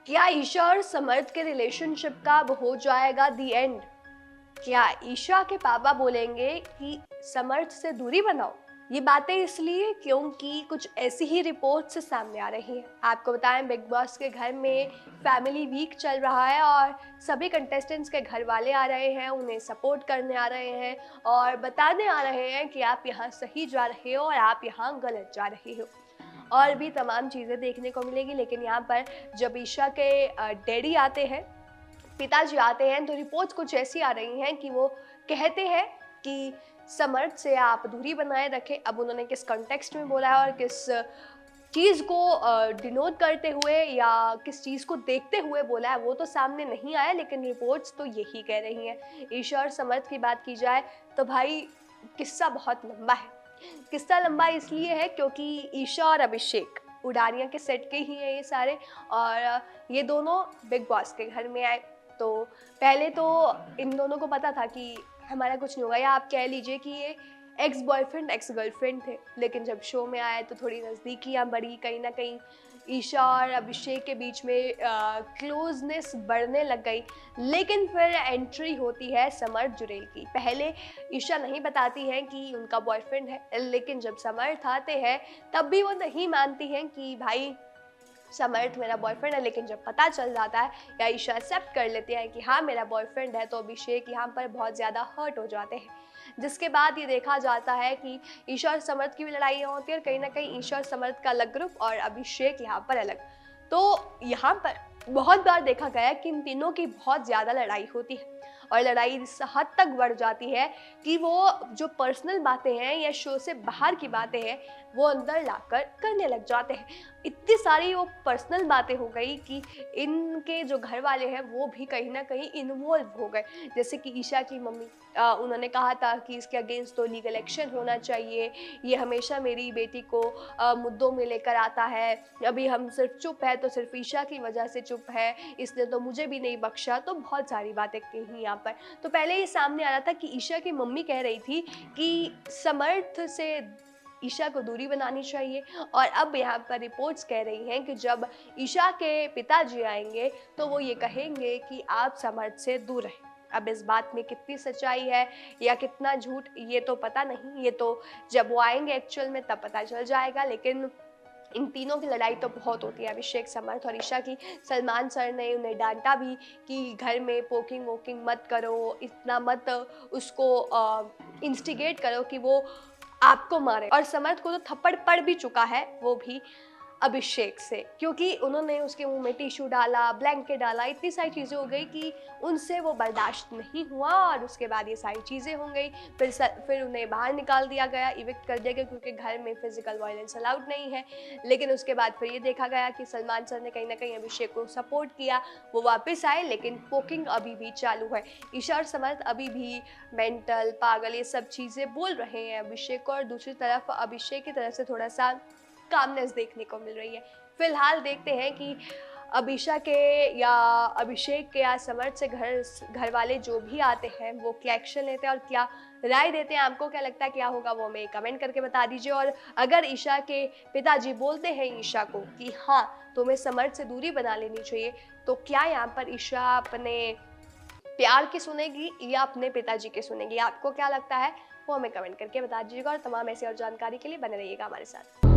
क्या ईशा और समर्थ के रिलेशनशिप का अब हो जाएगा दी एंड? क्या ईशा के पापा बोलेंगे कि समर्थ से दूरी बनाओ? ये बातें इसलिए क्योंकि कुछ ऐसी ही रिपोर्ट्स सामने आ रही हैं। आपको बताएं, बिग बॉस के घर में फैमिली वीक चल रहा है और सभी कंटेस्टेंट्स के घर वाले आ रहे हैं, उन्हें सपोर्ट करने आ रहे हैं और बताने आ रहे हैं कि आप यहाँ सही जा रहे हो और आप यहाँ गलत जा रहे हो। और भी तमाम चीज़ें देखने को मिलेगी, लेकिन यहाँ पर जब ईशा के डैडी आते हैं, पिताजी आते हैं, तो रिपोर्ट्स कुछ ऐसी आ रही हैं कि वो कहते हैं कि समर्थ से आप दूरी बनाए रखें। अब उन्होंने किस कॉन्टेक्स्ट में बोला है और किस चीज़ को डिनोट करते हुए या किस चीज़ को देखते हुए बोला है, वो तो सामने नहीं आया, लेकिन रिपोर्ट्स तो यही कह रही हैं। ईशा और समर्थ की बात की जाए तो भाई किस्सा बहुत लंबा है। किस्सा लंबा इसलिए है क्योंकि ईशा और अभिषेक उडानिया के सेट के ही हैं ये सारे, और ये दोनों बिग बॉस के घर में आए। तो पहले तो इन दोनों को पता था कि हमारा कुछ नहीं होगा, या आप कह लीजिए कि ये एक्स बॉयफ्रेंड एक्स गर्लफ्रेंड थे। लेकिन जब शो में आए तो थोड़ी नज़दीकियाँ बढ़ी, कहीं ना कहीं ईशा और अभिषेक के बीच में क्लोजनेस बढ़ने लग गई। लेकिन फिर एंट्री होती है समर्थ जुरेल की। पहले ईशा नहीं बताती हैं कि उनका बॉयफ्रेंड है, लेकिन जब समर्थ आते हैं तब भी वो नहीं मानती हैं कि भाई समर्थ मेरा बॉयफ्रेंड है। लेकिन जब पता चल जाता है या ईशा एक्सेप्ट कर लेते हैं कि हाँ मेरा बॉयफ्रेंड है, तो अभिषेक यहाँ पर बहुत ज़्यादा हर्ट हो जाते हैं। जिसके बाद ये देखा जाता है कि ईशा और समर्थ की भी लड़ाइयाँ होती है, और कहीं ना कहीं ईशा और समर्थ का अलग ग्रुप और अभिषेक यहाँ पर अलग। तो यहाँ पर बहुत बार देखा गया है कि इन तीनों की बहुत ज़्यादा लड़ाई होती है, और लड़ाई इस हद तक बढ़ जाती है कि वो जो पर्सनल बातें हैं या शो से बाहर की बातें हैं, वो अंदर लाकर करने लग जाते हैं। इतनी सारी वो पर्सनल बातें हो गई कि इनके जो घर वाले हैं वो भी कहीं ना कहीं इन्वॉल्व हो गए। जैसे कि ईशा की मम्मी, उन्होंने कहा था कि इसके अगेंस्ट तो लीगल एक्शन होना चाहिए, ये हमेशा मेरी बेटी को मुद्दों में लेकर आता है, अभी हम सिर्फ चुप है तो सिर्फ ईशा की वजह से चुप है, इसने तो मुझे भी नहीं बख्शा। तो बहुत सारी बातें कही यहाँ पर। तो पहले ये सामने आ रहा था कि ईशा की मम्मी कह रही थी कि समर्थ से ईशा को दूरी बनानी चाहिए, और अब यहाँ पर रिपोर्ट्स कह रही हैं कि जब ईशा के पिताजी आएंगे तो वो ये कहेंगे कि आप समर्थ से दूर रहें। अब इस बात में कितनी सच्चाई है या कितना झूठ, ये तो पता नहीं, ये तो जब वो आएंगे एक्चुअल में तब पता चल जाएगा। लेकिन इन तीनों की लड़ाई तो बहुत होती है, अभिषेक, समर्थ और ईशा की। सलमान सर ने उन्हें डांटा भी कि घर में पोकिंग वोकिंग मत करो, इतना मत उसको इंस्टिगेट करो कि वो आपको मारे। और समर्थ को तो थप्पड़ पड़ भी चुका है, वो भी अभिषेक से, क्योंकि उन्होंने उसके मुंह में टिश्यू डाला, ब्लैंकेट डाला, इतनी सारी चीज़ें हो गई कि उनसे वो बर्दाश्त नहीं हुआ, और उसके बाद ये सारी चीज़ें हो गई। फिर उन्हें बाहर निकाल दिया गया, इविक्ट कर दिया गया, क्योंकि घर में फिजिकल वायलेंस अलाउड नहीं है। लेकिन उसके बाद फिर ये देखा गया कि सलमान सर ने कहीं ना कहीं अभिषेक को सपोर्ट किया, वो वापस आए, लेकिन पोकिंग अभी भी चालू है। ईशा और समर्थ अभी भी मेंटल, पागल, ये सब चीज़ें बोल रहे हैं अभिषेक को, और दूसरी तरफ अभिषेक की तरफ से थोड़ा सा कामनेस देखने को मिल रही है। फिलहाल देखते हैं कि अभिषा के या अभिषेक के या समर्थ से घर वाले जो भी आते हैं वो क्या एक्शन लेते हैं और क्या राय देते हैं। आपको क्या लगता है क्या होगा, वो हमें कमेंट करके बता दीजिए। और अगर ईशा के पिताजी बोलते हैं ईशा को कि हाँ तुम्हें समर्थ से दूरी बना लेनी चाहिए, तो क्या यहाँ पर ईशा अपने प्यार की सुनेगी या अपने पिताजी के सुनेगी? आपको क्या लगता है वो हमें कमेंट करके बता दीजिएगा, और तमाम ऐसी और जानकारी के लिए बने रहिएगा हमारे साथ।